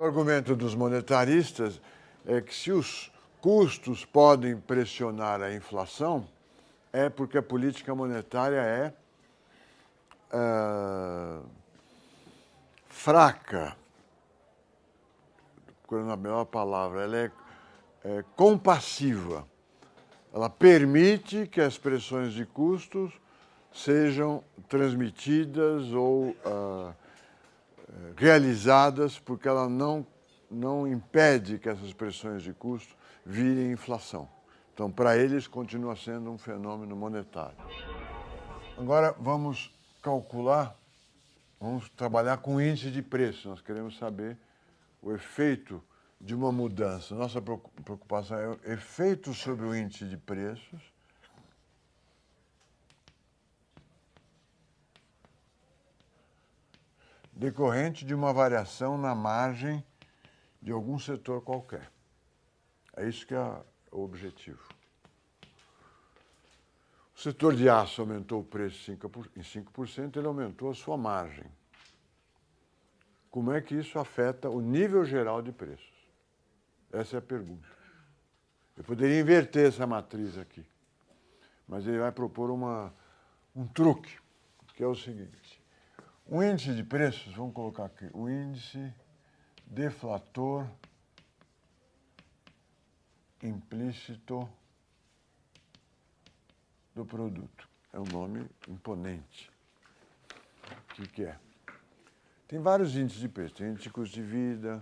O argumento dos monetaristas é que se os custos podem pressionar a inflação, é porque a política monetária é fraca, procurando a melhor palavra, ela é compassiva. Ela permite que as pressões de custos sejam transmitidas ou realizadas, porque ela não impede que essas pressões de custo virem inflação. Então, para eles, continua sendo um fenômeno monetário. Agora, vamos calcular, vamos trabalhar com o índice de preço. Nós queremos saber o efeito de uma mudança. Nossa preocupação é o efeito sobre o índice de preços decorrente de uma variação na margem de algum setor qualquer. É isso que é o objetivo. O setor de aço aumentou o preço em 5%, ele aumentou a sua margem. Como é que isso afeta o nível geral de preços? Essa é a pergunta. Eu poderia inverter essa matriz aqui, mas ele vai propor um truque, que é o seguinte. O índice de preços, vamos colocar aqui, o índice deflator implícito do produto. É um nome imponente. O que é? Tem vários índices de preço. Tem índice de custo de vida,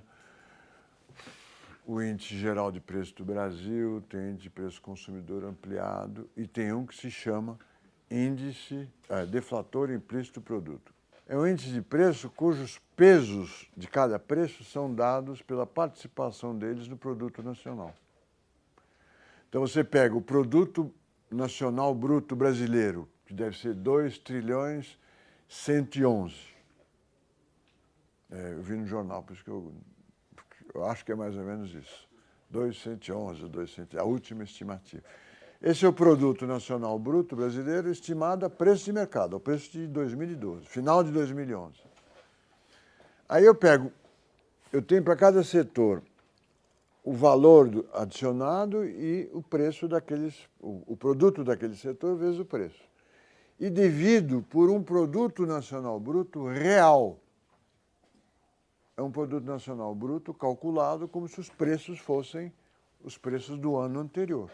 o índice geral de preço do Brasil, tem índice de preço consumidor ampliado e tem um que se chama índice deflator implícito do produto. É um índice de preço cujos pesos de cada preço são dados pela participação deles no produto nacional. Então, você pega o produto nacional bruto brasileiro, que deve ser 2.111 eu vi no jornal, por isso que eu acho que é mais ou menos isso. 2.111, a última estimativa. Esse é o produto nacional bruto brasileiro estimado a preço de mercado, ao preço de 2012, final de 2011. Aí eu tenho para cada setor o valor adicionado e o preço o produto daquele setor vezes o preço. E divido por um produto nacional bruto real. É um produto nacional bruto calculado como se os preços fossem os preços do ano anterior.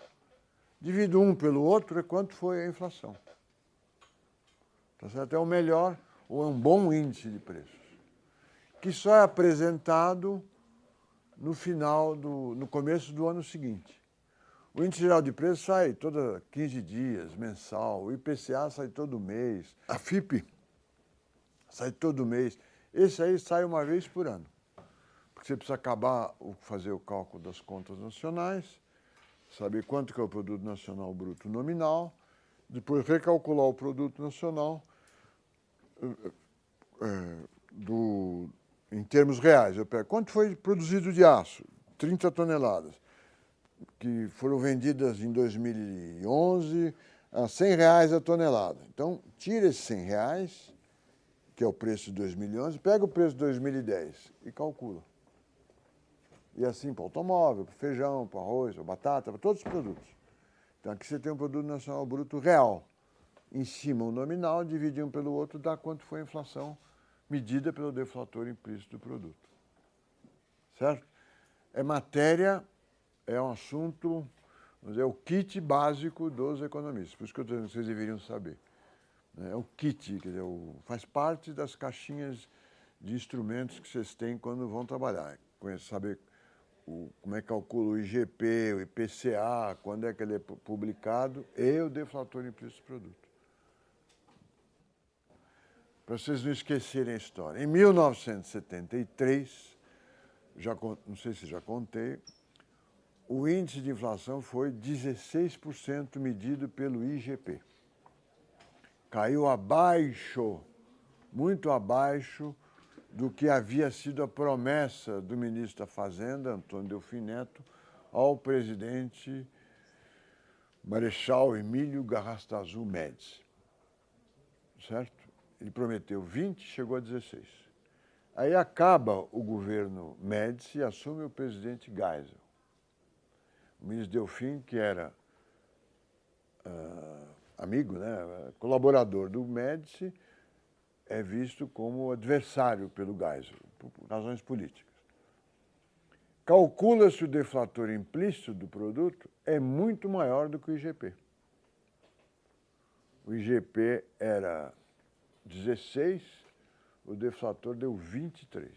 Divido um pelo outro é quanto foi a inflação. Tá certo? É o melhor ou é um bom índice de preços, que só é apresentado no começo do ano seguinte. O índice geral de preços sai toda 15 dias, mensal. O IPCA sai todo mês. A FIPE sai todo mês. Esse aí sai uma vez por ano. Porque você precisa fazer o cálculo das contas nacionais, saber quanto que é o produto nacional bruto nominal, depois recalcular o produto nacional em termos reais. Eu pego quanto foi produzido de aço? 30 toneladas, que foram vendidas em 2011 a R$100 a tonelada. Então, tira esses R$100, que é o preço de 2011, pega o preço de 2010 e calcula. E assim para o automóvel, para o feijão, para o arroz, para a batata, para todos os produtos. Então, aqui você tem um produto nacional bruto real. Em cima, o nominal, divide um pelo outro, dá quanto foi a inflação medida pelo deflator implícito do produto. Certo? É um assunto, vamos dizer, o kit básico dos economistas. Por isso que vocês deveriam saber. É o kit, quer dizer, faz parte das caixinhas de instrumentos que vocês têm quando vão trabalhar. Saber como é que calcula o IGP, o IPCA, quando é que ele é publicado e o deflator implícito do produto. Para vocês não esquecerem a história. Em 1973, não sei se já contei, o índice de inflação foi 16% medido pelo IGP. Caiu abaixo, muito abaixo do que havia sido a promessa do ministro da Fazenda, Antônio Delfim Neto, ao presidente Marechal Emílio Garrastazu Médici. Certo? Ele prometeu 20, chegou a 16. Aí acaba o governo Médici e assume o presidente Geisel. O ministro Delfim, que era amigo, né, colaborador do Médici, é visto como adversário pelo Geisel, por razões políticas. Calcula-se o deflator implícito do produto é muito maior do que o IGP. O IGP era 16, o deflator deu 23.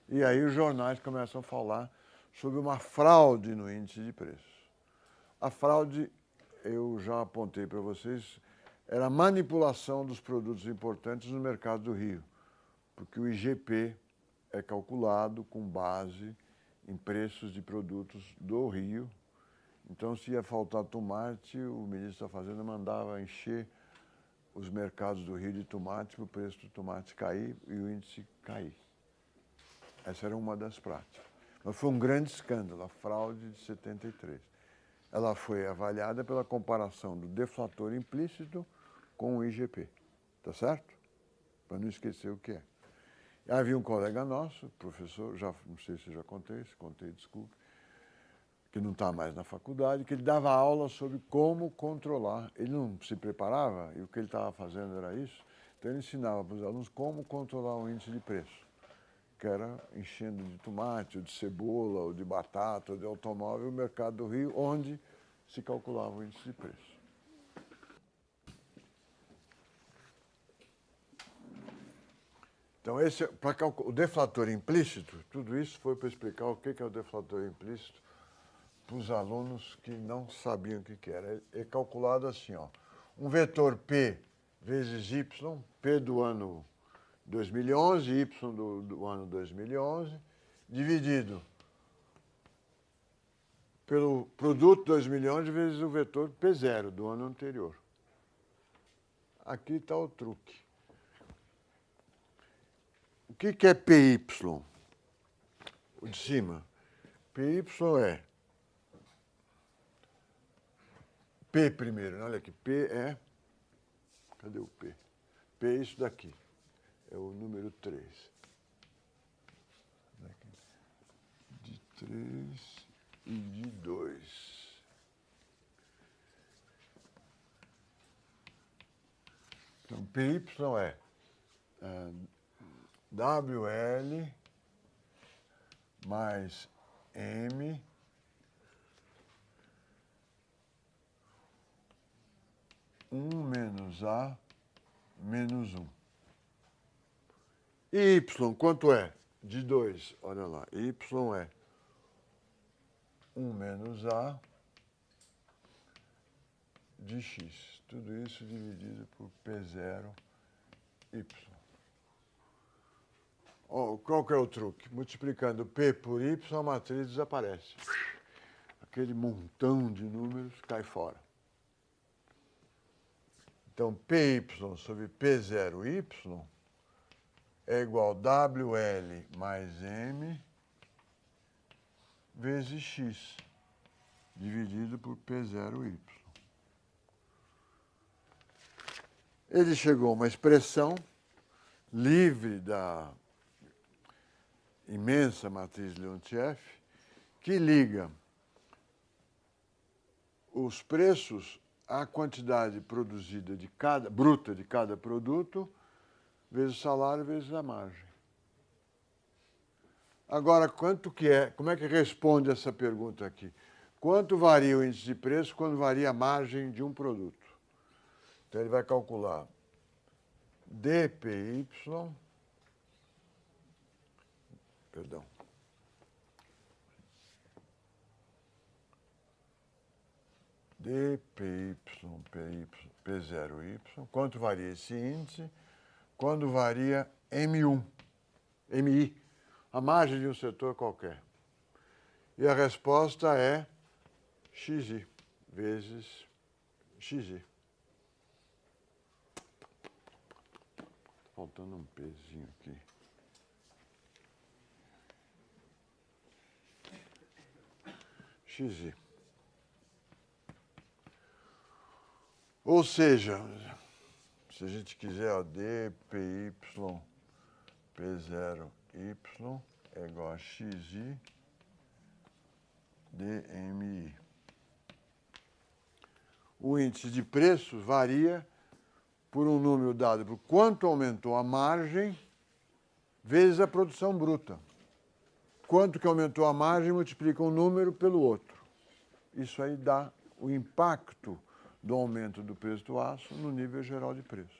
E aí os jornais começam a falar sobre uma fraude no índice de preços. A fraude, eu já apontei para vocês, era a manipulação dos produtos importantes no mercado do Rio, porque o IGP é calculado com base em preços de produtos do Rio. Então, se ia faltar tomate, o ministro da Fazenda mandava encher os mercados do Rio de tomate para o preço do tomate cair e o índice cair. Essa era uma das práticas. Mas foi um grande escândalo, a fraude de 73. Ela foi avaliada pela comparação do deflator implícito com o IGP, tá certo? Para não esquecer o que é. Havia um colega nosso, professor, já não sei se eu já contei, se contei, desculpe, que não está mais na faculdade, que ele dava aula sobre como controlar. Ele não se preparava e o que ele estava fazendo era isso. Então ele ensinava para os alunos como controlar o índice de preço, que era enchendo de tomate, ou de cebola, ou de batata, ou de automóvel, o mercado do Rio, onde se calculava o índice de preço. Então, o deflator implícito, tudo isso foi para explicar o que é o deflator implícito para os alunos que não sabiam o que era. É calculado assim, ó, um vetor P vezes Y, P do ano 2011, Y do ano 2011, dividido pelo produto 2011 vezes o vetor P0 do ano anterior. Aqui está o truque. O que é PY? O de cima. PY é P primeiro, né? Olha aqui, P é... Cadê o P? P é isso daqui. É o número 3. De 3 e de 2. Então, PY é WL mais M menos A menos 1. E Y, quanto é? De 2, olha lá. Y é 1 menos A de X. Tudo isso dividido por P0, Y. Oh, qual que é o truque? Multiplicando P por Y, a matriz desaparece. Aquele montão de números cai fora. Então, PY sobre P0Y é igual a WL mais M vezes X, dividido por P0Y. Ele chegou a uma expressão livre da imensa matriz Leontief, que liga os preços à quantidade produzida bruta de cada produto, vezes o salário, vezes a margem. Agora, como é que responde essa pergunta aqui? Quanto varia o índice de preço quando varia a margem de um produto? Então, ele vai calcular dPY, perdão, dPY, P0Y, quanto varia esse índice quando varia MI, a margem de um setor qualquer. E a resposta é XI vezes XI. Faltando um pezinho aqui. XI. Ou seja, se a gente quiser, ó, dPY, P0, Y é igual a XI DMI. O índice de preços varia por um número dado por quanto aumentou a margem vezes a produção bruta. Quanto que aumentou a margem multiplica um número pelo outro. Isso aí dá o impacto do aumento do preço do aço no nível geral de preços.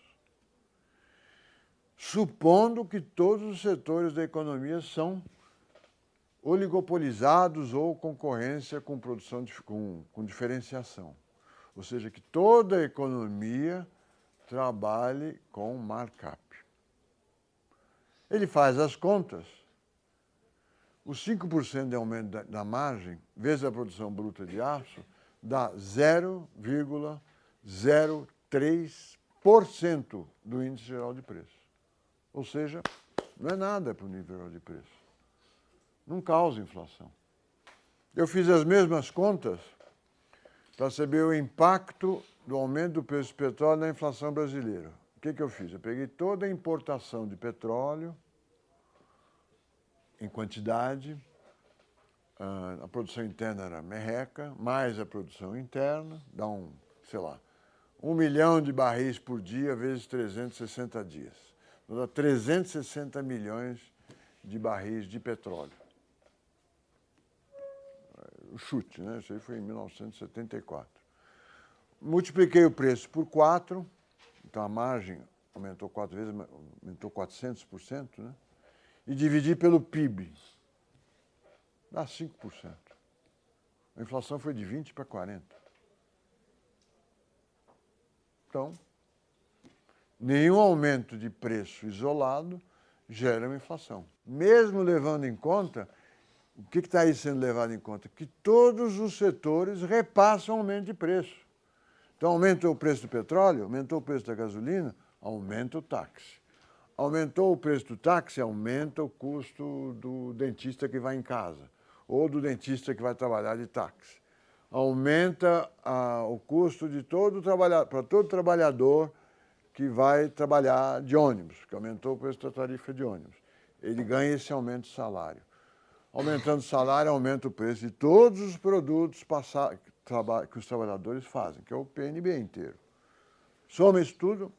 Supondo que todos os setores da economia são oligopolizados ou concorrência com produção com diferenciação. Ou seja, que toda a economia trabalhe com markup. Ele faz as contas, os 5% de aumento da margem, vezes a produção bruta de aço, dá 0,03% do índice geral de preço. Ou seja, não é nada para o nível geral de preço. Não causa inflação. Eu fiz as mesmas contas para saber o impacto do aumento do preço do petróleo na inflação brasileira. O que eu fiz? Eu peguei toda a importação de petróleo em quantidade, a produção interna era merreca, mais a produção interna, dá 1 milhão de barris por dia vezes 360 dias. Dá 360 milhões de barris de petróleo. O chute, né? Isso aí foi em 1974. Multipliquei o preço por 4, então a margem aumentou 4 vezes, aumentou 400%, né? E dividi pelo PIB. Dá 5%. A inflação foi de 20 para 40. Então, nenhum aumento de preço isolado gera uma inflação. Mesmo levando em conta, o que está aí sendo levado em conta? Que todos os setores repassam aumento de preço. Então, aumentou o preço do petróleo, aumentou o preço da gasolina, aumenta o táxi. Aumentou o preço do táxi, aumenta o custo do dentista que vai em casa, ou do dentista que vai trabalhar de táxi. Aumenta o custo de para todo trabalhador que vai trabalhar de ônibus, que aumentou o preço da tarifa de ônibus. Ele ganha esse aumento de salário. Aumentando o salário, aumenta o preço de todos os produtos que os trabalhadores fazem, que é o PNB inteiro. Soma isso tudo,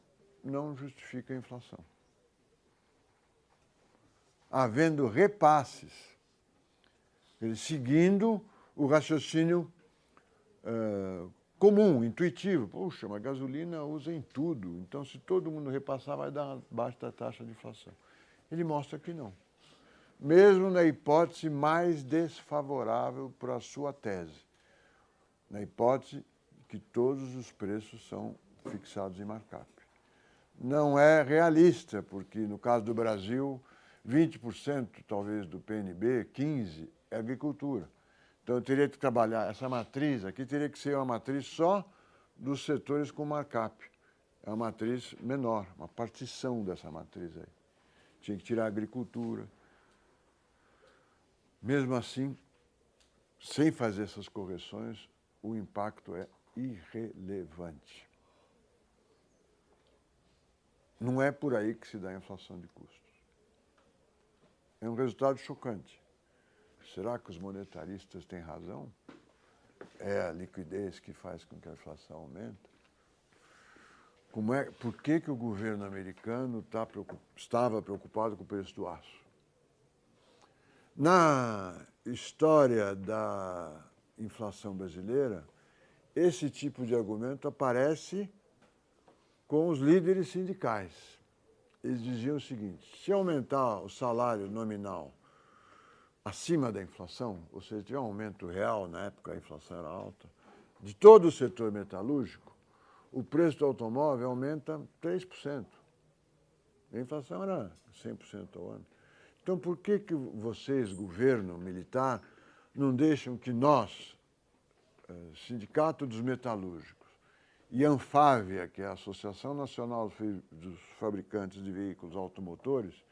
não justifica a inflação. Havendo repasses, seguindo o raciocínio comum, intuitivo. Puxa, mas a gasolina usa em tudo, então se todo mundo repassar vai dar abaixo da taxa de inflação. Ele mostra que não. Mesmo na hipótese mais desfavorável para a sua tese, na hipótese que todos os preços são fixados em markup. Não é realista, porque no caso do Brasil, 20% talvez do PNB, 15% é agricultura. Então eu teria que trabalhar essa matriz aqui, teria que ser uma matriz só dos setores com markup. É uma matriz menor, uma partição dessa matriz aí. Tinha que tirar a agricultura. Mesmo assim, sem fazer essas correções, o impacto é irrelevante. Não é por aí que se dá a inflação de custos. É um resultado chocante. Será que os monetaristas têm razão? É a liquidez que faz com que a inflação aumente? Por que o governo americano estava preocupado com o preço do aço? Na história da inflação brasileira, esse tipo de argumento aparece com os líderes sindicais. Eles diziam o seguinte: se aumentar o salário nominal acima da inflação, ou seja, tiver um aumento real, na época a inflação era alta, de todo o setor metalúrgico, o preço do automóvel aumenta 3%. A inflação era 100% ao ano. Então, por que vocês, governo militar, não deixam que nós, Sindicato dos Metalúrgicos, e a Anfávia, que é a Associação Nacional dos Fabricantes de Veículos Automotores,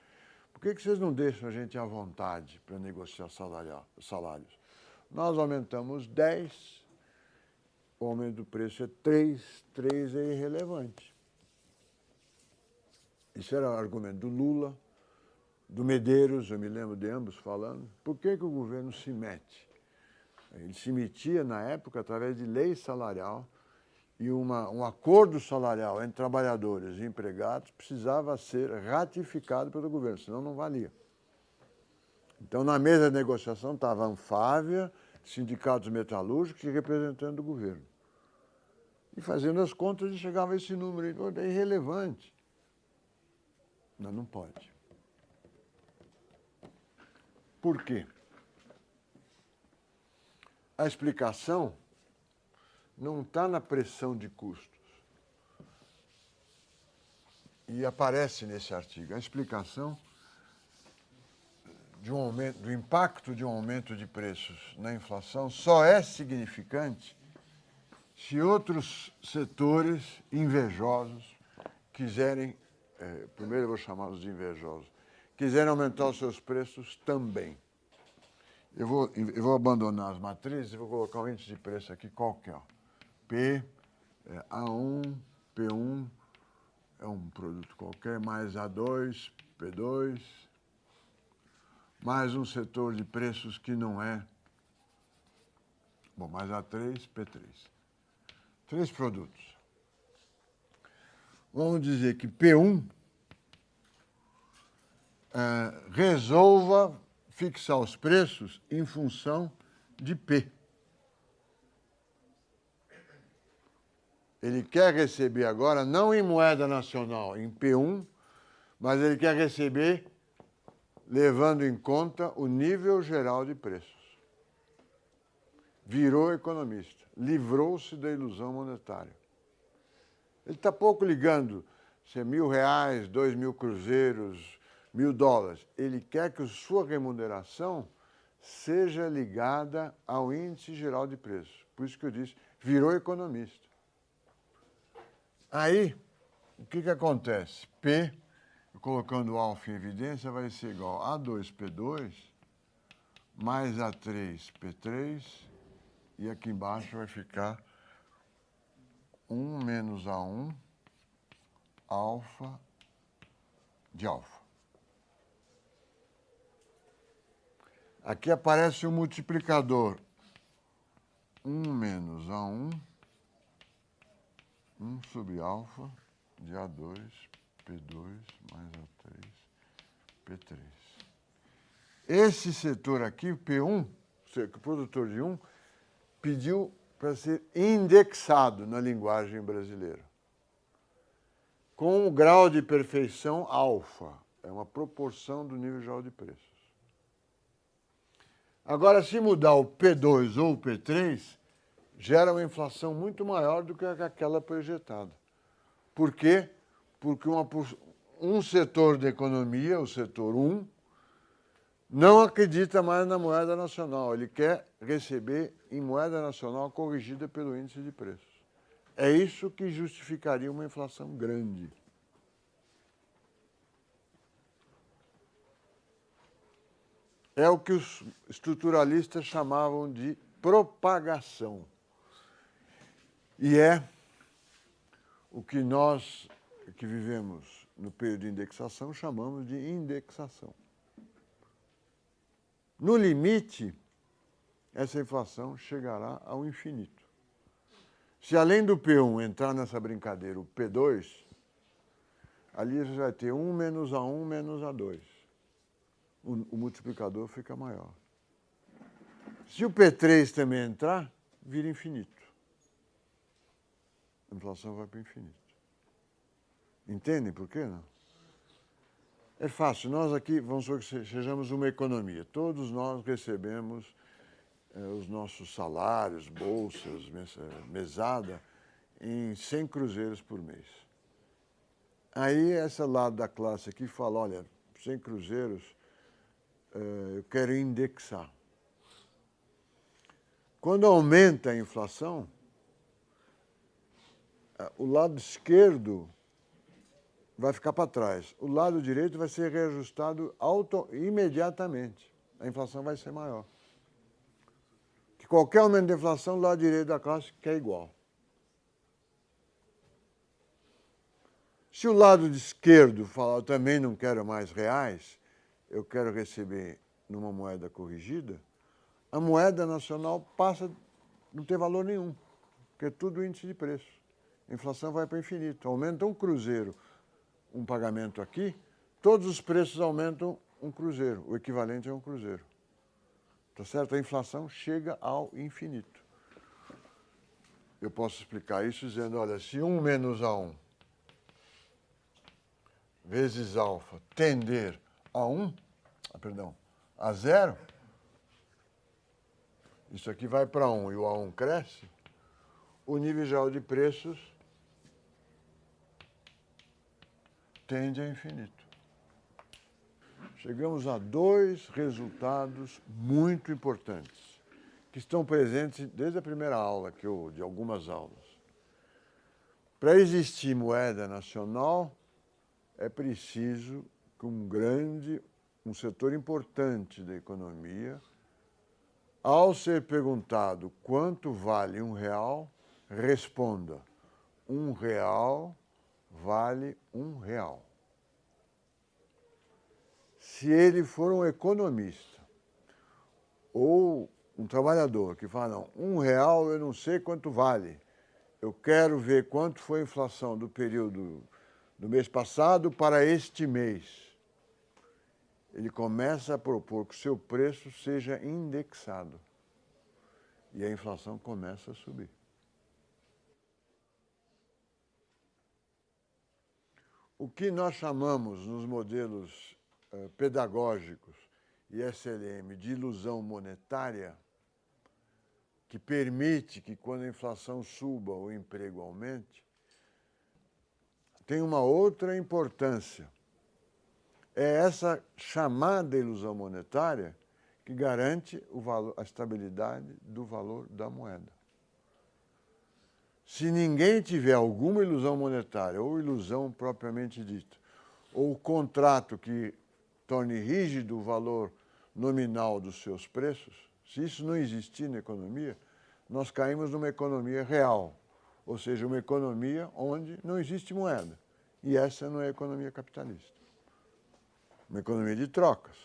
por que vocês não deixam a gente à vontade para negociar salários? Nós aumentamos 10, o aumento do preço é 3 é irrelevante. Isso era o argumento do Lula, do Medeiros, eu me lembro de ambos falando, por que o governo se mete? Ele se metia, na época, através de lei salarial, e um acordo salarial entre trabalhadores e empregados precisava ser ratificado pelo governo, senão não valia. Então, na mesa de negociação estava a Anfávia, sindicatos metalúrgicos e representantes do governo. E fazendo as contas, chegava a esse número, é irrelevante. Não pode. Por quê? A explicação não está na pressão de custos. E aparece nesse artigo. A explicação do impacto de um aumento de preços na inflação só é significante se outros setores invejosos quiserem, primeiro eu vou chamá-los de invejosos, quiserem aumentar os seus preços também. Eu vou abandonar as matrizes e vou colocar um índice de preço aqui qualquer. P, A1, P1 é um produto qualquer, mais A2, P2, mais um setor de preços que não é, mais A3, P3. 3 produtos. Vamos dizer que P1 resolva fixar os preços em função de P. Ele quer receber agora, não em moeda nacional, em P1, mas ele quer receber levando em conta o nível geral de preços. Virou economista, livrou-se da ilusão monetária. Ele está pouco ligando se é R$1.000, 2.000 cruzeiros, $1.000. Ele quer que a sua remuneração seja ligada ao índice geral de preços. Por isso que eu disse, virou economista. Aí, o que acontece? P, colocando o alfa em evidência, vai ser igual a A2P2 mais A3P3 e aqui embaixo vai ficar 1 menos A1 alfa de alfa. Aqui aparece o multiplicador 1 menos A1 1 sobre alfa de A2, P2 mais A3, P3. Esse setor aqui, P1, o produtor de 1, pediu para ser indexado na linguagem brasileira, com o grau de perfeição alfa. É uma proporção do nível geral de preços. Agora, se mudar o P2 ou o P3, gera uma inflação muito maior do que aquela projetada. Por quê? Porque um setor da economia, o setor 1, não acredita mais na moeda nacional. Ele quer receber em moeda nacional corrigida pelo índice de preços. É isso que justificaria uma inflação grande. É o que os estruturalistas chamavam de propagação. E é o que nós, que vivemos no período de indexação, chamamos de indexação. No limite, essa inflação chegará ao infinito. Se além do P1 entrar nessa brincadeira o P2, ali você vai ter 1 menos A1 menos A2. O multiplicador fica maior. Se o P3 também entrar, vira infinito. A inflação vai para o infinito. Entendem por quê, não? É fácil. Nós aqui, vamos supor que sejamos uma economia. Todos nós recebemos os nossos salários, bolsas, mesada, em 100 cruzeiros por mês. Aí, esse lado da classe aqui fala, olha, 100 cruzeiros, eu quero indexar. Quando aumenta a inflação, o lado esquerdo vai ficar para trás. O lado direito vai ser reajustado imediatamente. A inflação vai ser maior. Que qualquer aumento da inflação, o lado direito da classe quer igual. Se o lado esquerdo falar, eu também não quero mais reais, eu quero receber numa moeda corrigida, a moeda nacional passa a não ter valor nenhum, porque é tudo índice de preço. A inflação vai para o infinito. Aumenta um cruzeiro, um pagamento aqui, todos os preços aumentam um cruzeiro, o equivalente a um cruzeiro. Tá certo? A inflação chega ao infinito. Eu posso explicar isso dizendo, olha, se 1 menos A1 vezes alfa tender a 0, isso aqui vai para 1 e o A1 cresce, o nível geral de preços tende a infinito. Chegamos a 2 resultados muito importantes, que estão presentes desde a primeira aula, de algumas aulas. Para existir moeda nacional, é preciso que um setor importante da economia, ao ser perguntado quanto vale R$1, responda: R$1 vale R$1. Se ele for um economista ou um trabalhador que fala, não, R$1 eu não sei quanto vale, eu quero ver quanto foi a inflação do período do mês passado para este mês, ele começa a propor que o seu preço seja indexado e a inflação começa a subir. O que nós chamamos nos modelos pedagógicos e SLM de ilusão monetária, que permite que quando a inflação suba o emprego aumente, tem uma outra importância. É essa chamada ilusão monetária que garante a estabilidade do valor da moeda. Se ninguém tiver alguma ilusão monetária, ou ilusão propriamente dita, ou contrato que torne rígido o valor nominal dos seus preços, se isso não existir na economia, nós caímos numa economia real, ou seja, uma economia onde não existe moeda. E essa não é a economia capitalista. Uma economia de trocas.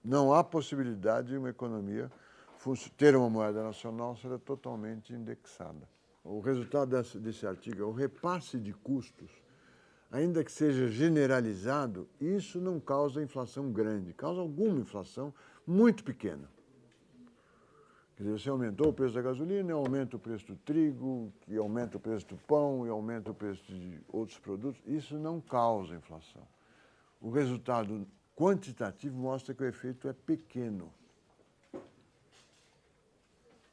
Não há possibilidade de uma economia ter uma moeda nacional ser totalmente indexada. O resultado desse artigo é o repasse de custos, ainda que seja generalizado, isso não causa inflação grande, causa alguma inflação muito pequena. Quer dizer, você aumentou o preço da gasolina, aumenta o preço do trigo, e aumenta o preço do pão, e aumenta o preço de outros produtos, isso não causa inflação. O resultado quantitativo mostra que o efeito é pequeno.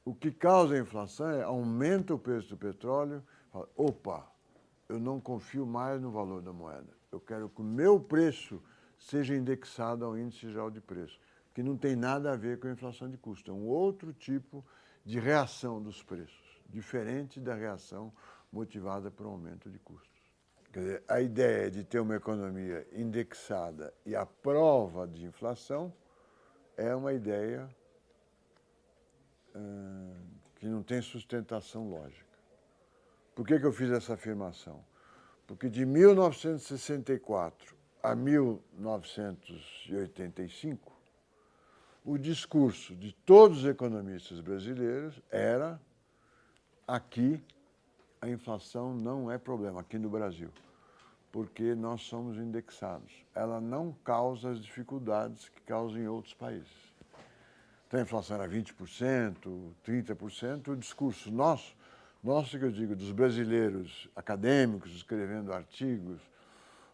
O que causa a inflação é aumenta o preço do petróleo, fala, opa, eu não confio mais no valor da moeda. Eu quero que o meu preço seja indexado ao índice geral de preço, que não tem nada a ver com a inflação de custo. É um outro tipo de reação dos preços, diferente da reação motivada por aumento de custos. Quer dizer, a ideia de ter uma economia indexada e à prova de inflação é uma ideia que não tem sustentação lógica. Por que eu fiz essa afirmação? Porque de 1964 a 1985, o discurso de todos os economistas brasileiros era: aqui a inflação não é problema, aqui no Brasil, porque nós somos indexados. Ela não causa as dificuldades que causam em outros países. Então a inflação era 20%, 30%, o discurso nosso que eu digo, dos brasileiros acadêmicos escrevendo artigos,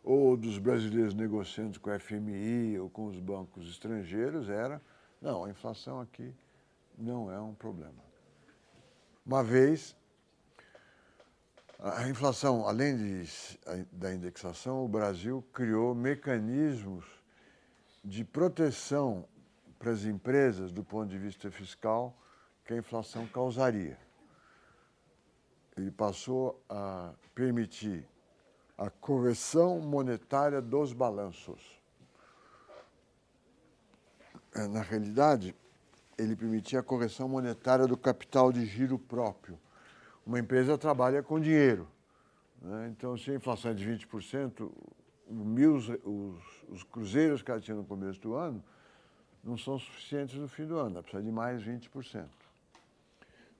ou dos brasileiros negociando com a FMI ou com os bancos estrangeiros, era, não, a inflação aqui não é um problema. Uma vez, a inflação, além da indexação, o Brasil criou mecanismos de proteção para as empresas, do ponto de vista fiscal, que a inflação causaria. Ele passou a permitir a correção monetária dos balanços. Na realidade, ele permitia a correção monetária do capital de giro próprio. Uma empresa trabalha com dinheiro, né? Então, se a inflação é de 20%, os cruzeiros que ela tinha no começo do ano não são suficientes no fim do ano, ela precisa de mais 20%.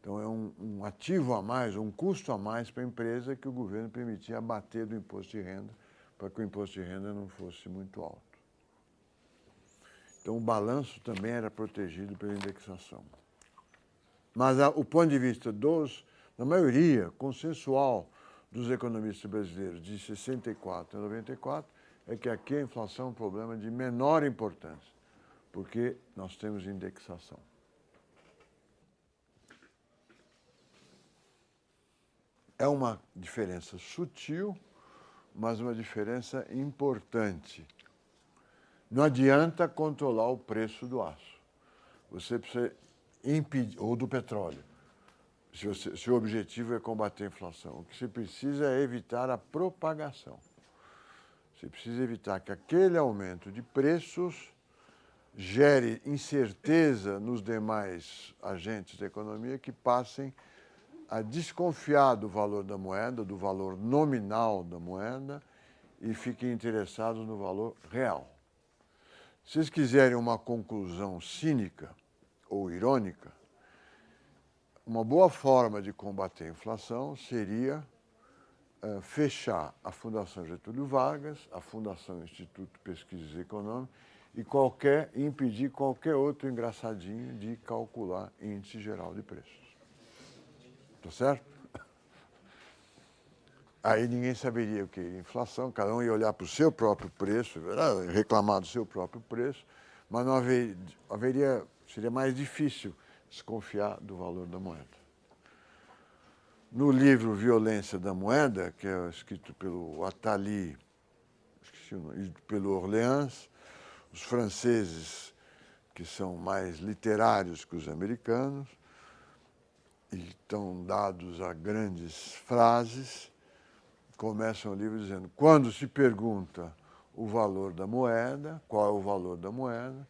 Então, é um ativo a mais, um custo a mais para a empresa que o governo permitia abater do imposto de renda, para que o imposto de renda não fosse muito alto. Então, o balanço também era protegido pela indexação. Mas o ponto de vista da maioria consensual dos economistas brasileiros de 64 a 94 é que aqui a inflação é um problema de menor importância, porque nós temos indexação. É uma diferença sutil, mas uma diferença importante. Não adianta controlar o preço do aço. Você precisa impedir, ou do petróleo, se o objetivo é combater a inflação. O que você precisa é evitar a propagação. Você precisa evitar que aquele aumento de preços gere incerteza nos demais agentes da economia que passem a desconfiar do valor da moeda, do valor nominal da moeda, e fiquem interessados no valor real. Se vocês quiserem uma conclusão cínica ou irônica, uma boa forma de combater a inflação seria fechar a Fundação Getúlio Vargas, a Fundação Instituto de Pesquisas Econômicas e impedir qualquer outro engraçadinho de calcular índice geral de preços. Tá certo? Aí ninguém saberia o que é inflação, cada um ia olhar para o seu próprio preço, reclamar do seu próprio preço, mas não seria mais difícil desconfiar do valor da moeda. No livro Violência da Moeda, que é escrito pelo Attali, esqueci o nome, e pelo Orleans, os franceses, que são mais literários que os americanos, e estão dados a grandes frases, começam o livro dizendo: quando se pergunta o valor da moeda, qual é o valor da moeda,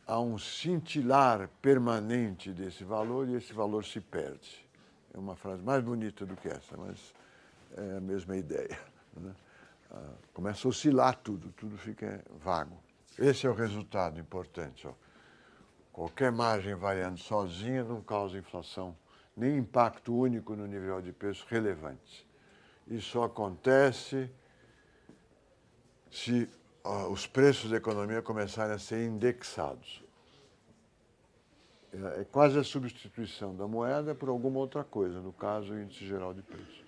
há um cintilar permanente desse valor e esse valor se perde. É uma frase mais bonita do que essa, mas é a mesma ideia, né? Começa a oscilar tudo fica vago. Esse é o resultado importante. Ó. Qualquer margem variando sozinha não causa inflação, nem impacto único no nível de preço relevante. Isso acontece se os preços da economia começarem a ser indexados. É quase a substituição da moeda por alguma outra coisa, no caso, o índice geral de preços.